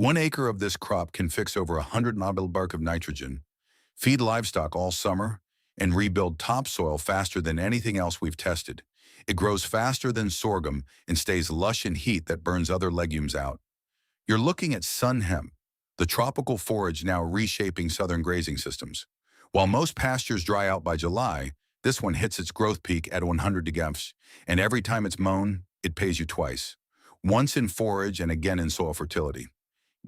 1 acre of this crop can fix over 100 bark of nitrogen, feed livestock all summer, and rebuild topsoil faster than anything else we've tested. It grows faster than sorghum and stays lush in heat that burns other legumes out. You're looking at sun hemp, the tropical forage now reshaping southern grazing systems. While most pastures dry out by July, this one hits its growth peak at 100 degrees, and every time it's mown, it pays you twice. Once in forage and again in soil fertility.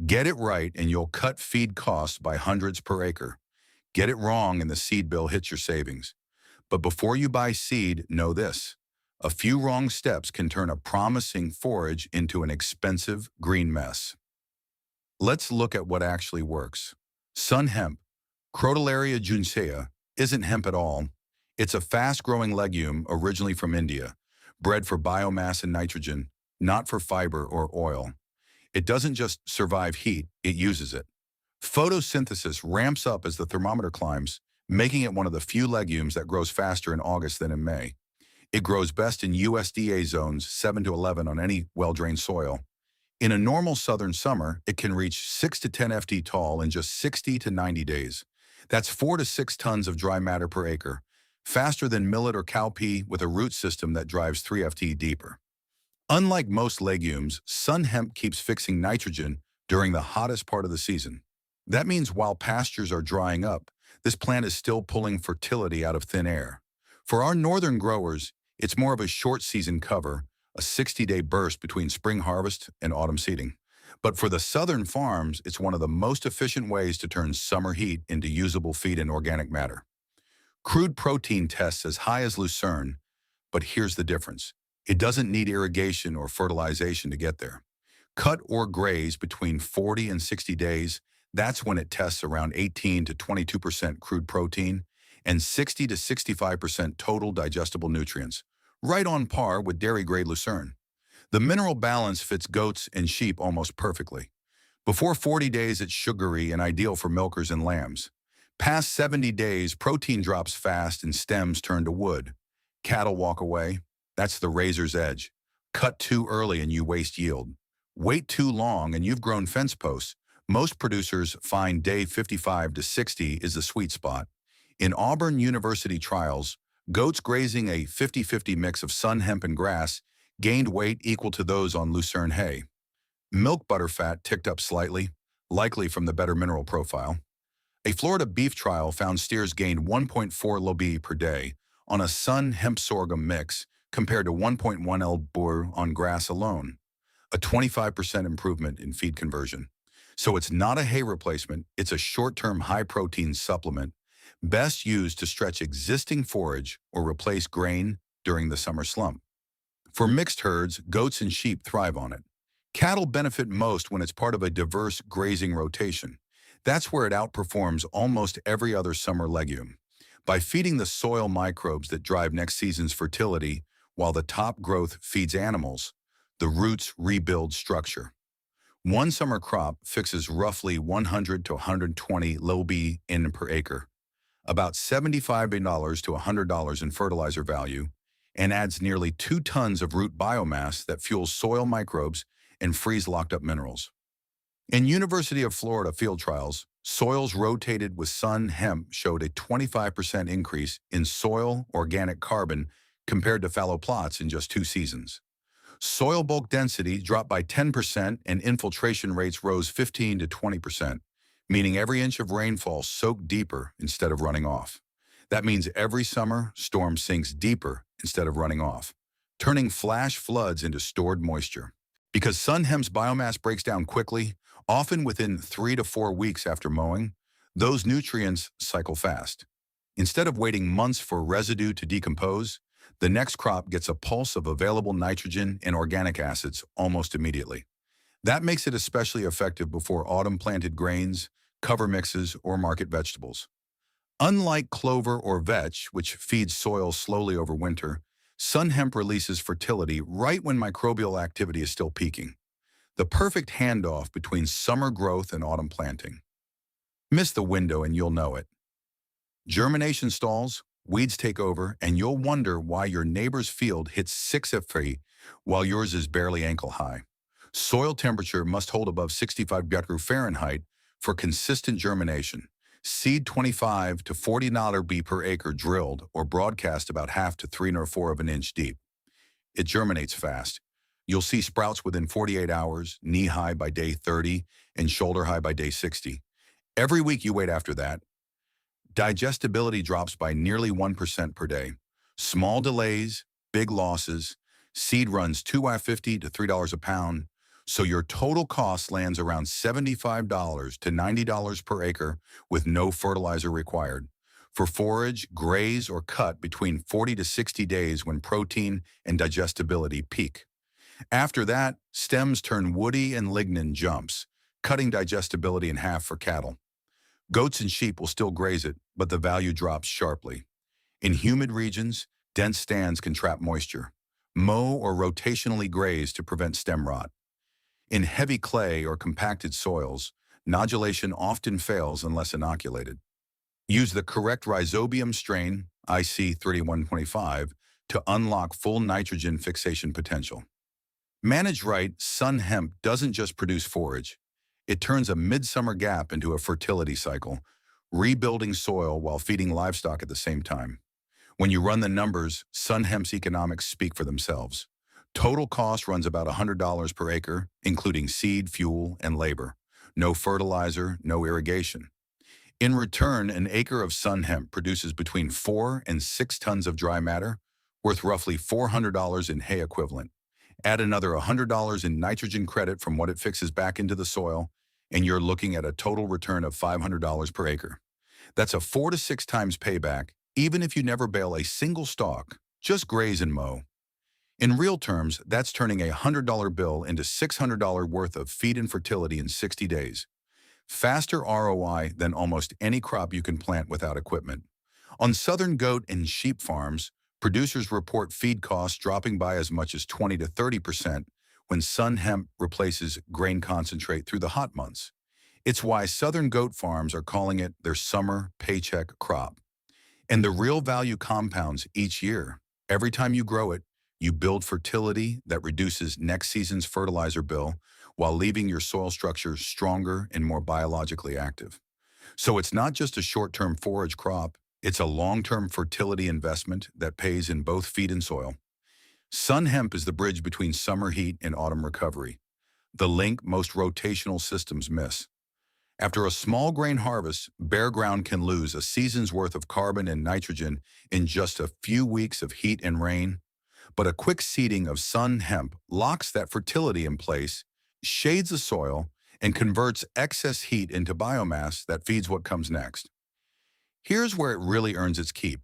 Get it right and you'll cut feed costs by hundreds per acre. Get it wrong and the seed bill hits your savings. But before you buy seed, know this. A few wrong steps can turn a promising forage into an expensive green mess. Let's look at what actually works. Sun hemp, Crotalaria juncea, isn't hemp at all. It's a fast-growing legume originally from India, bred for biomass and nitrogen, not for fiber or oil. It doesn't just survive heat, it uses it. Photosynthesis ramps up as the thermometer climbs, making it one of the few legumes that grows faster in August than in May. It grows best in USDA zones 7 to 11 on any well-drained soil. In a normal southern summer, it can reach 6 to 10 FT tall in just 60 to 90 days. That's 4 to 6 tons of dry matter per acre, faster than millet or cowpea with a root system that drives 3 FT deeper. Unlike most legumes, sun hemp keeps fixing nitrogen during the hottest part of the season. That means while pastures are drying up, this plant is still pulling fertility out of thin air. For our northern growers, it's more of a short season cover, a 60-day burst between spring harvest and autumn seeding. But for the southern farms, it's one of the most efficient ways to turn summer heat into usable feed and organic matter. Crude protein tests as high as lucerne, but here's the difference. It doesn't need irrigation or fertilization to get there. Cut or graze between 40 and 60 days, that's when it tests around 18 to 22% crude protein and 60 to 65% total digestible nutrients, right on par with dairy-grade lucerne. The mineral balance fits goats and sheep almost perfectly. Before 40 days, it's sugary and ideal for milkers and lambs. Past 70 days, protein drops fast and stems turn to wood. Cattle walk away. That's the razor's edge. Cut too early and you waste yield. Wait too long and you've grown fence posts. Most producers find day 55 to 60 is the sweet spot. In Auburn University trials, goats grazing a 50-50 mix of sun hemp and grass gained weight equal to those on lucerne hay. Milk butter fat ticked up slightly, likely from the better mineral profile. A Florida beef trial found steers gained 1.4 lb per day on a sun hemp sorghum mix compared to 1.1 lb on grass alone, a 25% improvement in feed conversion. So it's not a hay replacement, it's a short-term high-protein supplement, best used to stretch existing forage or replace grain during the summer slump. For mixed herds, goats and sheep thrive on it. Cattle benefit most when it's part of a diverse grazing rotation. That's where it outperforms almost every other summer legume. By feeding the soil microbes that drive next season's fertility, while the top growth feeds animals, the roots rebuild structure. One summer crop fixes roughly 100 to 120 lb in per acre, about $75 to $100 in fertilizer value, and adds nearly 2 tons of root biomass that fuels soil microbes and frees locked-up minerals. In University of Florida field trials, soils rotated with sun hemp showed a 25% increase in soil organic carbon compared to fallow plots in just 2 seasons. Soil bulk density dropped by 10% and infiltration rates rose 15 to 20%, meaning every inch of rainfall soaked deeper instead of running off. That means every summer, storm sinks deeper instead of running off, turning flash floods into stored moisture. Because sun hemp's biomass breaks down quickly, often within 3 to 4 weeks after mowing, those nutrients cycle fast. Instead of waiting months for residue to decompose, the next crop gets a pulse of available nitrogen and organic acids almost immediately. That makes it especially effective before autumn-planted grains, cover mixes, or market vegetables. Unlike clover or vetch, which feeds soil slowly over winter, sun hemp releases fertility right when microbial activity is still peaking. The perfect handoff between summer growth and autumn planting. Miss the window and you'll know it. Germination stalls, weeds take over, and you'll wonder why your neighbor's field hits 6 FT while yours is barely ankle high. Soil temperature must hold above 65 Fahrenheit for consistent germination. Seed 25 to 40 b per acre drilled or broadcast about half to 3 or 4 of an inch deep. It germinates fast. You'll see sprouts within 48 hours, knee-high by day 30, and shoulder-high by day 60. Every week you wait after that, digestibility drops by nearly 1% per day. Small delays, big losses. Seed runs $2.50 to $3 a pound, so your total cost lands around $75 to $90 per acre with no fertilizer required. For forage, graze, or cut between 40 to 60 days when protein and digestibility peak. After that, stems turn woody and lignin jumps, cutting digestibility in half for cattle. Goats and sheep will still graze it, but the value drops sharply. In humid regions, dense stands can trap moisture. Mow or rotationally graze to prevent stem rot. In heavy clay or compacted soils, nodulation often fails unless inoculated. Use the correct rhizobium strain, IC 3125, to unlock full nitrogen fixation potential. Managed right, sun hemp doesn't just produce forage. It turns a midsummer gap into a fertility cycle, rebuilding soil while feeding livestock at the same time. When you run the numbers, sun hemp's economics speak for themselves. Total cost runs about $100 per acre, including seed, fuel, and labor. No fertilizer, no irrigation. In return, an acre of sun hemp produces between 4 and 6 tons of dry matter, worth roughly $400 in hay equivalent. Add another $100 in nitrogen credit from what it fixes back into the soil, and you're looking at a total return of $500 per acre. That's a 4 to 6 times payback, even if you never bale a single stalk, just graze and mow. In real terms, that's turning a $100 bill into $600 worth of feed and fertility in 60 days. Faster ROI than almost any crop you can plant without equipment. On southern goat and sheep farms, producers report feed costs dropping by as much as 20 to 30% when sun hemp replaces grain concentrate through the hot months. It's why southern goat farms are calling it their summer paycheck crop. And the real value compounds each year. Every time you grow it, you build fertility that reduces next season's fertilizer bill while leaving your soil structure stronger and more biologically active. So it's not just a short-term forage crop, it's a long-term fertility investment that pays in both feed and soil. Sun hemp is the bridge between summer heat and autumn recovery, the link most rotational systems miss. After a small grain harvest, bare ground can lose a season's worth of carbon and nitrogen in just a few weeks of heat and rain. But a quick seeding of sun hemp locks that fertility in place, shades the soil, and converts excess heat into biomass that feeds what comes next. Here's where it really earns its keep.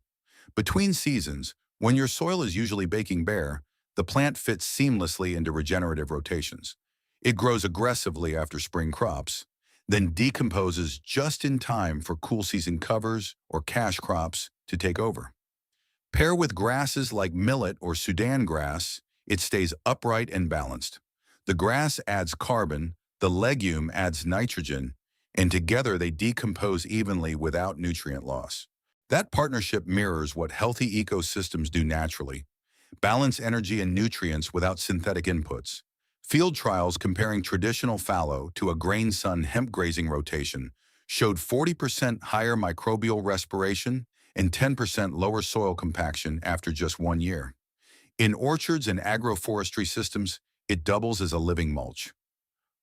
Between seasons, when your soil is usually baking bare, the plant fits seamlessly into regenerative rotations. It grows aggressively after spring crops, then decomposes just in time for cool season covers or cash crops to take over. Pair with grasses like millet or Sudan grass, it stays upright and balanced. The grass adds carbon, the legume adds nitrogen, and together they decompose evenly without nutrient loss. That partnership mirrors what healthy ecosystems do naturally. Balance energy and nutrients without synthetic inputs. Field trials comparing traditional fallow to a grain sun hemp grazing rotation showed 40% higher microbial respiration and 10% lower soil compaction after just 1 year. In orchards and agroforestry systems, it doubles as a living mulch.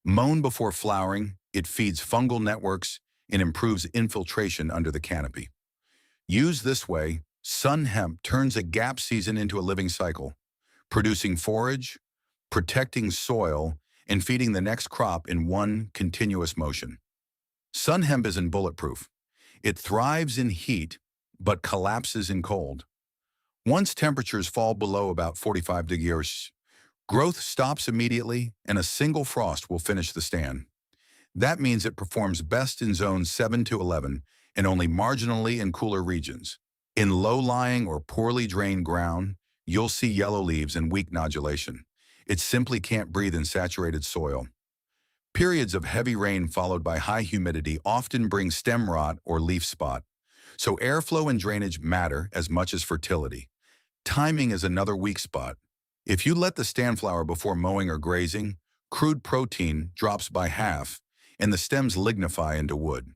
Mown before flowering, it feeds fungal networks and improves infiltration under the canopy. Used this way, sun hemp turns a gap season into a living cycle, producing forage, protecting soil, and feeding the next crop in one continuous motion. Sun hemp isn't bulletproof. It thrives in heat, but collapses in cold. Once temperatures fall below about 45 degrees, growth stops immediately and a single frost will finish the stand. That means it performs best in zones 7 to 11 and only marginally in cooler regions. In low-lying or poorly drained ground, you'll see yellow leaves and weak nodulation. It simply can't breathe in saturated soil. Periods of heavy rain followed by high humidity often bring stem rot or leaf spot. So airflow and drainage matter as much as fertility. Timing is another weak spot. If you let the stand flower before mowing or grazing, crude protein drops by half, and the stems lignify into wood.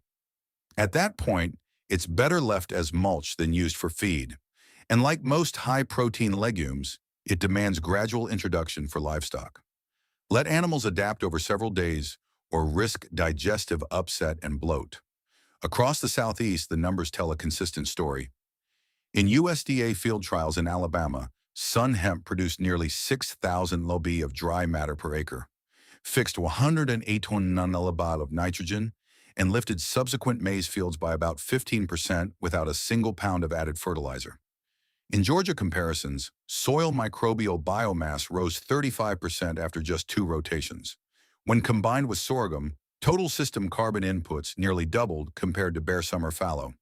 At that point, it's better left as mulch than used for feed. And like most high-protein legumes, it demands gradual introduction for livestock. Let animals adapt over several days or risk digestive upset and bloat. Across the Southeast, the numbers tell a consistent story. In USDA field trials in Alabama, sun hemp produced nearly 6,000 lb of dry matter per acre, fixed 108 lb of nitrogen, and lifted subsequent maize fields by about 15% without a single pound of added fertilizer. In Georgia comparisons, soil microbial biomass rose 35% after just 2 rotations. When combined with sorghum, total system carbon inputs nearly doubled compared to bare summer fallow.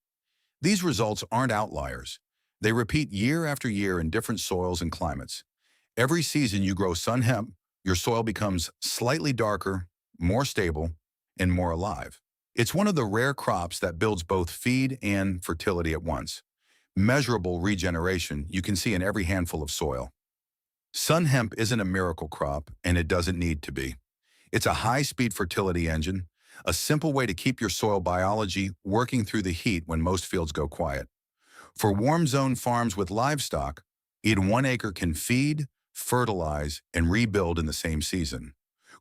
These results aren't outliers. They repeat year after year in different soils and climates. Every season you grow sun hemp, your soil becomes slightly darker, more stable, and more alive. It's one of the rare crops that builds both feed and fertility at once. Measurable regeneration you can see in every handful of soil. Sun hemp isn't a miracle crop, and it doesn't need to be. It's a high-speed fertility engine, a simple way to keep your soil biology working through the heat when most fields go quiet. For warm zone farms with livestock, in 1 acre can feed, fertilize, and rebuild in the same season.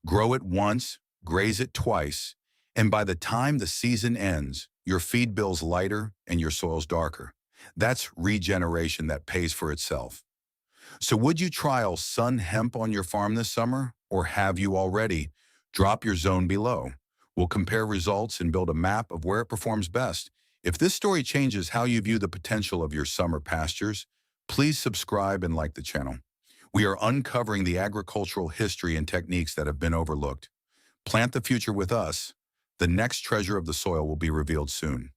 Grow it once, graze it twice, and by the time the season ends, your feed bill's lighter and your soil's darker. That's regeneration that pays for itself. So would you trial sun hemp on your farm this summer, or have you already? Drop your zone below. We'll compare results and build a map of where it performs best. If this story changes how you view the potential of your summer pastures, please subscribe and like the channel. We are uncovering the agricultural history and techniques that have been overlooked. Plant the future with us. The next treasure of the soil will be revealed soon.